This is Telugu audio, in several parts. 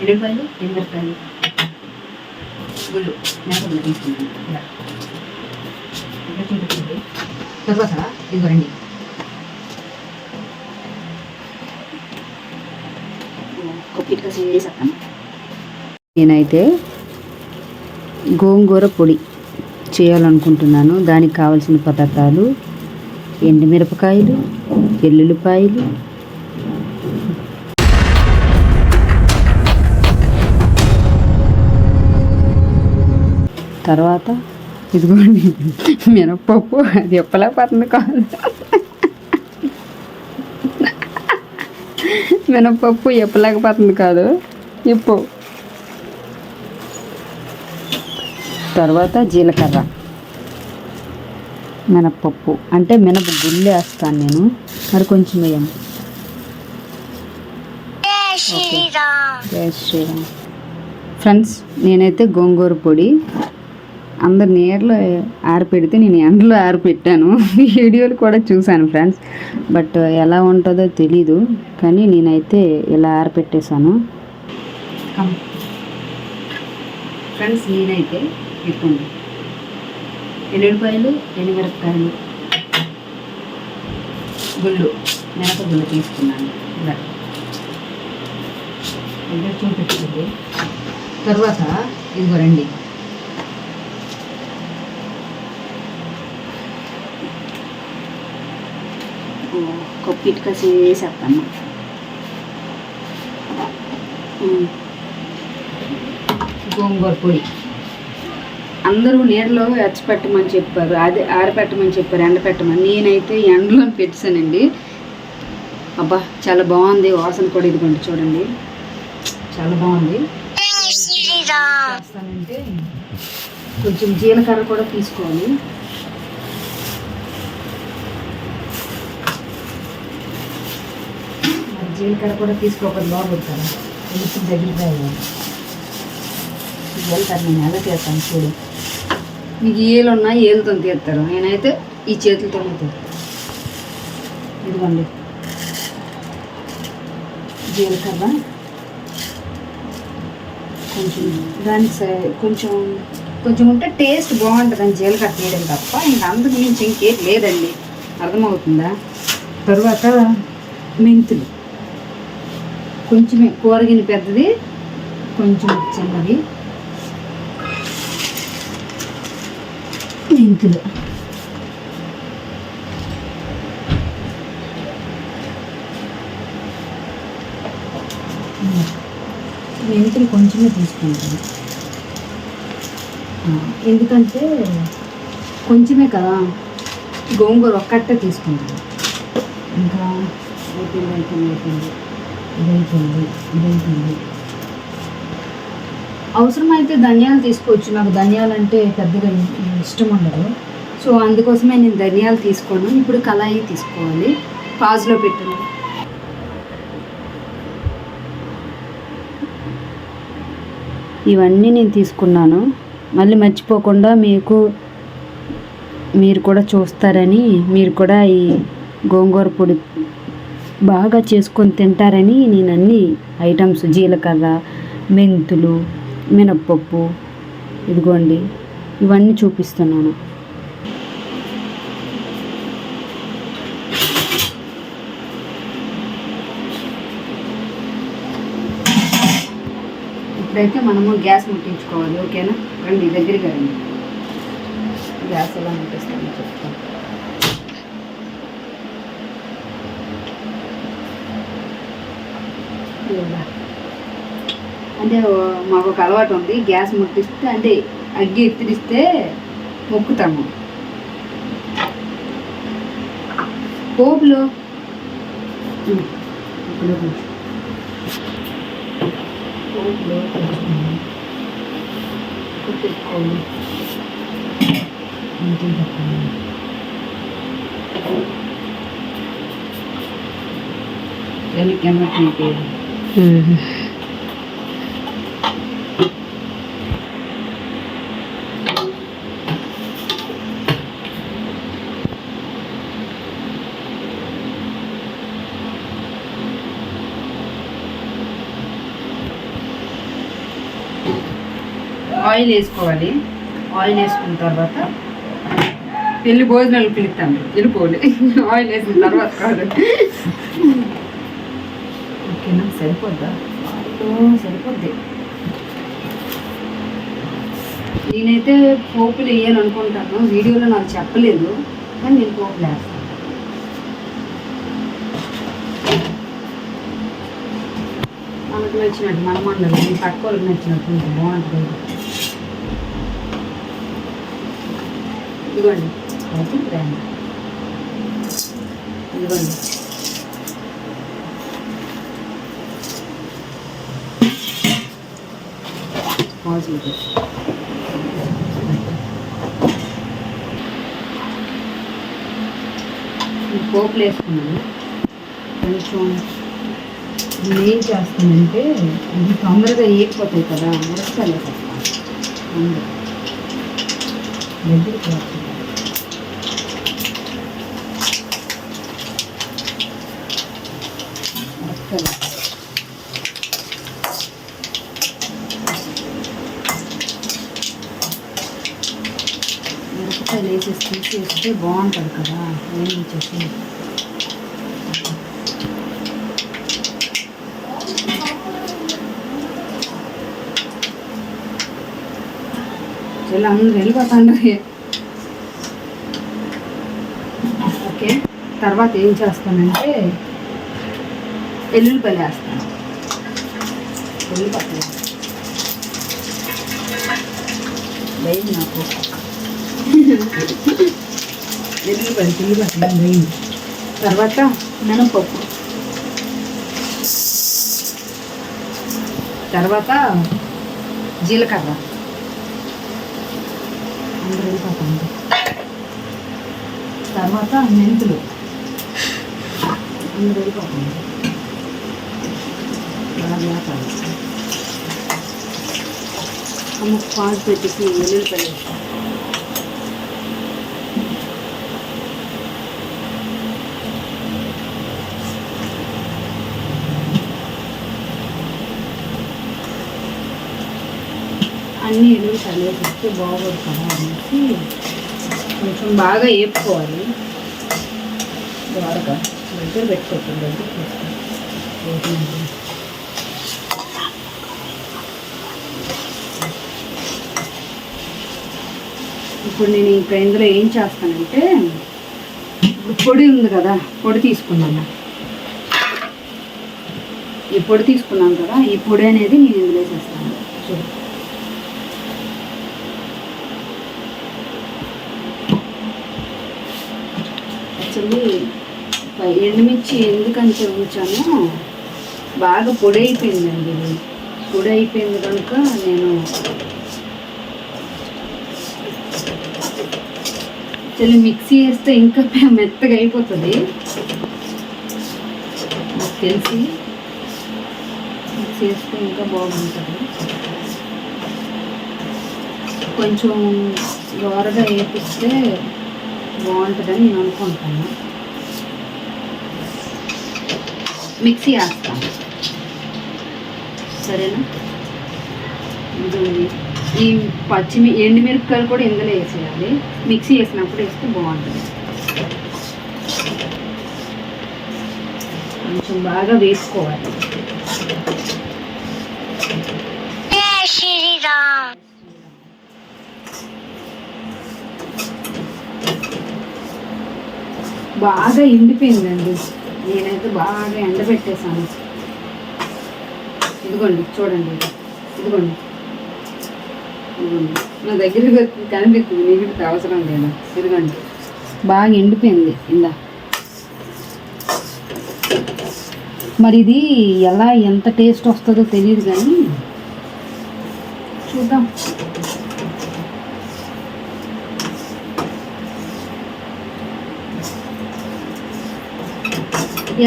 ఎల్లుల్లిపాయలు ఎండుమిరపకాయలు గుళ్ళు మినపగుళ్ళు తీసుకున్నాను. ఇలా ఇంకా చూపించండి. తర్వాత ఇదిగోండి కొప్పిటిగా చేసేస్తాను. నేనైతే గోంగూర పొడి చేయాలనుకుంటున్నాను. దానికి కావలసిన పదార్థాలు ఎండుమిరపకాయలు, ఎల్లుల్లిపాయలు, తర్వాత ఇదిగోండి మినప్పప్పు. అది ఎప్పలేకపోతుంది కాదు, మినప్పప్పు ఎప్పలేకపోతుంది కాదు ఇప్పు. తర్వాత జీలకర్ర, మినప్పప్పు అంటే మినప గుళ్ళు వేస్తాను నేను, మరి కొంచెం వేయము. జై శ్రీరామ్. ఫ్రెండ్స్, నేనైతే గోంగూర పొడి అందరు నీళ్ళలో ఆరిపెడితే నేను ఎండలో ఆరిపెట్టాను. వీడియోలు కూడా చూశాను ఫ్రెండ్స్, బట్ ఎలా ఉంటుందో తెలీదు, కానీ నేనైతే ఇలా ఆరిపెట్టేశాను. ఫ్రెండ్స్, నేనైతే ఇవ్వండి ఎల్లుల్లిపాయలు, ఎండుమిరపకాయలు, గుళ్ళు మినపగుళ్ళు తీసుకున్నాను. ఇలా చూపించండి. తర్వాత ఇదిగో రండి కొప్పిటిగా చేసేస్తాను. గోంగూర పొడి అందరూ నీళ్ళలో ఎచ్చపెట్టమని చెప్పారు, అది ఆరపెట్టమని చెప్పారు, ఎండపెట్టమని. నేనైతే ఎండలో పెట్టానండి. అబ్బా చాలా బాగుంది, వాసన కూడా ఇదిగోండి చూడండి, చాలా బాగుంది. చేస్తానంటే కొంచెం జీలకర్ర కూడా తీసుకోవాలి. జీలకర్ర కూడా తీసుకోకపోతే బాగుంది కదా, కొంచెం దగ్గరికి రావాలి. జీలకర్ర నేను ఎలా తీస్తాను చూడు. మీకు ఏలు ఉన్నా ఏలుతో తీస్తారు, నేనైతే ఈ చేతులతోనే తీస్తాను. ఇదిగోండి జీలకర్ర కొంచెం, దానికి కొంచెం కొంచెం ఉంటే టేస్ట్ బాగుంటుందని జీలకర్ర తీయడం తప్ప ఇంకా అందుకు మించి ఇంకేం లేదండి, అర్థమవుతుందా. తర్వాత మెంతులు కొంచెమే, కూరగిన పెద్దది కొంచెం చిన్నది. మెంతులు మెంతులు కొంచెమే తీసుకుంటాను, ఎందుకంటే కొంచెమే కదా, గోంగూర ఒక్కటే తీసుకుంటాను. ఇంకా ఇదైతుంది. అవసరమైతే ధనియాలు తీసుకోవచ్చు, నాకు ధనియాలు అంటే పెద్దగా ఇష్టం ఉండదు, సో అందుకోసమే నేను ధనియాలు తీసుకోను. ఇప్పుడు కళాయి తీసుకోవాలి, పాజ్లో పెట్టాను. ఇవన్నీ నేను తీసుకున్నాను, మళ్ళీ మర్చిపోకుండా మీరు కూడా చూస్తారని, మీరు కూడా ఈ గోంగూర పొడి బాగా చేసుకొని తింటారని నేను అన్ని ఐటమ్స్ జీలకర్ర, మెంతులు, మినప్పప్పు ఇదిగోండి ఇవన్నీ చూపిస్తున్నాను. ఇప్పుడైతే మనము గ్యాస్ ముట్టించుకోవాలి, ఓకేనా. రండి దగ్గరగా రండి, గ్యాస్ ఎలా ముట్టిస్తామో చెప్తాను. అంటే మాకు ఒక అలవాటు ఉంది, గ్యాస్ ముట్టిస్తే అంటే అగ్గి ఎత్తిరిస్తే మొక్కుతాము. పోపులో పెట్టుకోవాలి. ఆయిల్ వేసుకోవాలి. ఆయిల్ వేసుకున్న తర్వాత పెళ్ళి భోజనాలు పిలుస్తాను, వెళ్ళిపోవాలి. ఆయిల్ వేసిన తర్వాత కాదు. ఓకేనా, సరిపోద్దా? సరిపోద్ది. నేనైతే పోపులు వేయాలి అనుకుంటాను, వీడియోలో నాకు చెప్పలేదు, కానీ నేను పోపులు వేస్తాను. మనకు నచ్చినట్టు మన మండలి, నేను పక్క వాళ్ళకి నచ్చినట్టు ఉంటుంది, బాగుంటుంది. ఇదిగోండి బ్రాండ్, ఇదిగోండి పాజిటివ్. పోపులు వేసుకున్నాను. కొంచెం ఏం చేస్తానంటే ఇది తొందరగా వేయకపోతాయి కదా, మిరపకాయలు వేసేస్తాను. దగ్గరికి వస్తుంది. మిరపకాయలు వేసేసి తీసేస్తే బాగుంటుంది కదా, వేయించేసి. ఇలా అందరూ వెళ్ళిపోతాండ్రు. ఓకే, తర్వాత ఏం చేస్తానంటే ఎల్లుల్లిపాయలు వేస్తాను. ఎల్లుల్లిపాయలు వేయండి నాకు. ఎల్లుల్లిపాయలు వేయండి. తర్వాత మినపప్పు, తర్వాత జీలకర్ర, అందరూ వెళ్ళిపోతాను. తర్వాత మెంతులు, అందరూ వెళ్ళిపోతాను. అమ్మ పాలు పెట్టేసి వెల్లుల్లిపాయలు వేస్తాను. అన్నీ ఎల్లుల్లిపాయలు వేస్తే బాగోదు కదా అనేసి కొంచెం బాగా వేపుకోవాలి. బాగా దగ్గర పెట్టుకోవచ్చు, దగ్గర చేసుకోవాలి. ఇప్పుడు నేను ఇంకా ఇందులో ఏం చేస్తానంటే, పొడి ఉంది కదా, పొడి తీసుకున్నాను. ఈ పొడి తీసుకున్నాను కదా, ఈ పొడి అనేది నేను ఇందులో వేసేస్తాను. చూడు, యాక్చువల్లీ ఎండుమిర్చి ఎందుకంటే ఉంచాను, బాగా పొడి అయిపోయిందండి. ఇది పొడి అయిపోయింది కనుక నేను యాక్చువల్లీ మిక్సీ వేస్తే ఇంకా మెత్తగా అయిపోతుంది నాకు తెలిసి. మిక్సీ వేస్తే ఇంకా బాగుంటుంది. కొంచెం దోరగా వేపిస్తే బాగుంటుందని నేను అనుకుంటాను. మిక్సీ వేస్తాను, సరేనా? ఇదండి, ఈ ఎండుమిరపకాయలు కూడా ఇందులో వేసేయాలి. మిక్సీ వేసినప్పుడు వేస్తే బాగుంటుంది. కొంచెం బాగా వేసుకోవాలి. బాగా ఎండిపోయిందండి, నేనైతే బాగా ఎండబెట్టేసాను. ఇదిగోండి చూడండి, ఇదిగోండి ఇదిగోండి నా దగ్గర కనిపిస్తుంది, నీకు అవసరం లేదా? ఇదిగోండి బాగా ఎండిపోయింది ఇందా. మరి ఇది ఎలా ఎంత టేస్ట్ వస్తుందో తెలియదు కానీ చూద్దాం.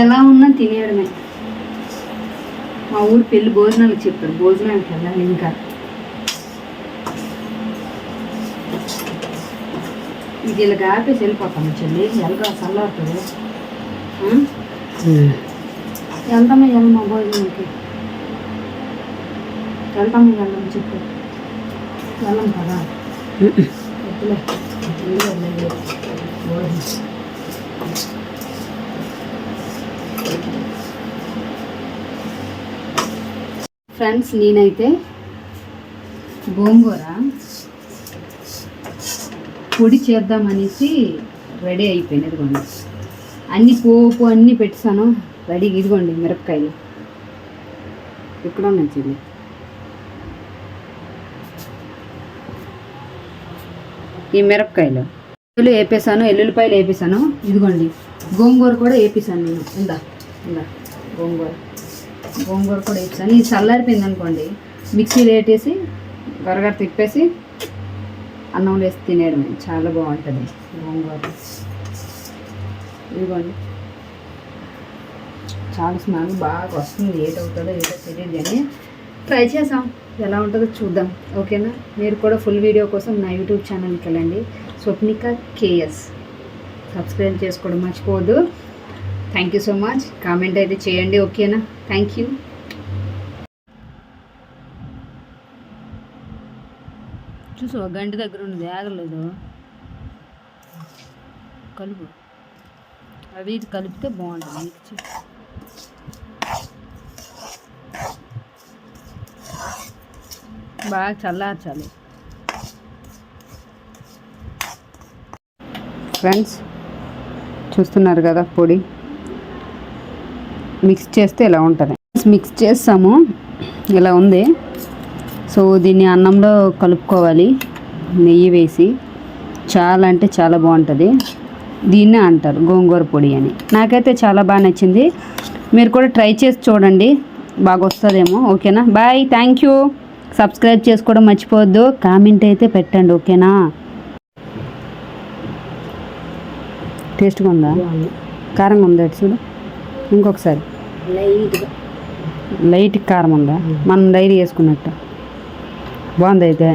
ఎలా ఉన్నా తినేయడమే. మా ఊరు పెళ్ళి భోజనాలకు చెప్పారు, భోజనానికి వెళ్ళాలి. ఇంకా ఇది ఇలా ఆపేసి వెళ్ళిపోతాము. చెల్లి ఎలాగో చల్లారుతుంది. వెళ్తామా వెళ్ళమా భోజనానికి? వెళ్తాము చెప్పు. వెళ్ళం కదా వద్దులే. ఇల్లు వెళ్ళలేదు. ఫ్రెండ్స్ నేనైతే గోంగూర పొడి చేద్దామనేసి రెడీ అయిపోయింది. ఇదిగోండి అన్ని పోపు అన్నీ పెట్టాను రెడీ. ఇదిగోండి మిరపకాయలు ఎక్కడ ఉన్నాయి. ఈ మిరపకాయలు వేపేసాను, ఎల్లుల్లిపాయలు వేపేసాను. ఇదిగోండి గోంగూర కూడా వేపేసాను నేను. ఇందా గోంగూర కూడా వేసాను. ఇది చల్లారిపోయింది అనుకోండి, మిక్సీలో వేసేసి గరగర తిప్పేసి అన్నం వేసి తినేయడం చాలా బాగుంటుంది గోంగూర. ఇదిగోండి చాలా స్మెల్ బాగా వస్తుంది. ఏటవుతుందో ఏదో తెలియదు కానీ ట్రై చేసాం, ఎలా ఉంటుందో చూద్దాం. ఓకేనా? మీరు కూడా ఫుల్ వీడియో కోసం నా యూట్యూబ్ ఛానల్కి వెళ్ళండి, స్వప్నిక KS. సబ్స్క్రైబ్ చేసుకోవడం మర్చిపోవద్దు. Thank you so much. Comment అయితే చేయండి. ఓకేనా? Thank you. చూసు గంట దగ్గర ఉన్నది ఆగలేదు. కలుపు అవి ఇది కలిపితే బాగుంటుంది. బాగా చల్లార్చాలి. ఫ్రెండ్స్ చూస్తున్నారు కదా పొడి మిక్స్ చేస్తే ఇలా ఉంటుంది. మిక్స్ చేస్తాము, ఇలా ఉంది. సో దీన్ని అన్నంలో కలుపుకోవాలి నెయ్యి వేసి. చాలా అంటే చాలా బాగుంటుంది. దీన్నే అంటారు గోంగూర పొడి అని. నాకైతే చాలా బాగా నచ్చింది. మీరు కూడా ట్రై చేసి చూడండి, బాగా వస్తుందేమో. ఓకేనా? బాయ్. Thank you. సబ్స్క్రైబ్ చేసుకోవడం మర్చిపోవద్దు. కామెంట్ అయితే పెట్టండి. ఓకేనా? టేస్ట్గా ఉందా? కారంగా ఉందా? చూడు ఇంకొకసారి. లైట్ కారం ఉందా? మనం డైరీ వేసుకున్నట్టు బాగుంది అయితే.